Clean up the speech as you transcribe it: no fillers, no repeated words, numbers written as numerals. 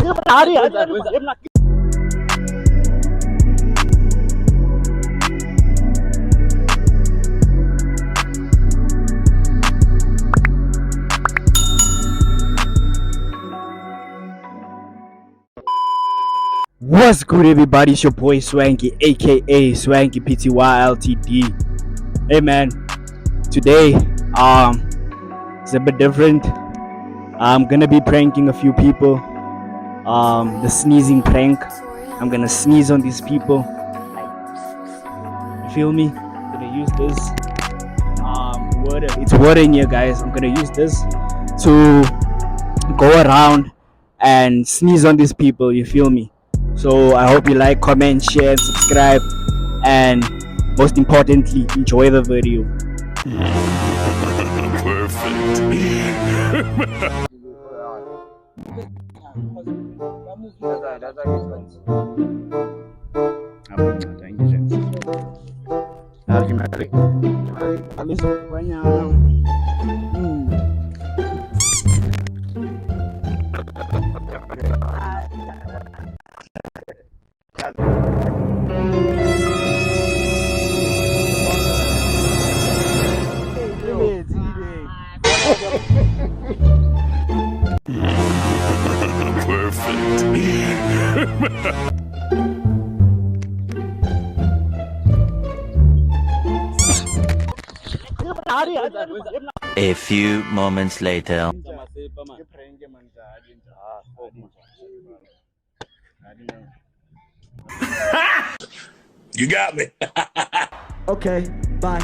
What's good, everybody? It's your boy Swanky, aka Swanky PTY Ltd. Hey man, today it's a bit different. I'm gonna be pranking a few people. The sneezing prank. I'm gonna sneeze on these people. You feel me? I'm gonna use this water. It's water in here, guys. I'm gonna use this to go around and sneeze on these people. You feel me? So I hope you like, comment, share, and subscribe, and most importantly, enjoy the video. A few moments later. You got me. Okay, bye.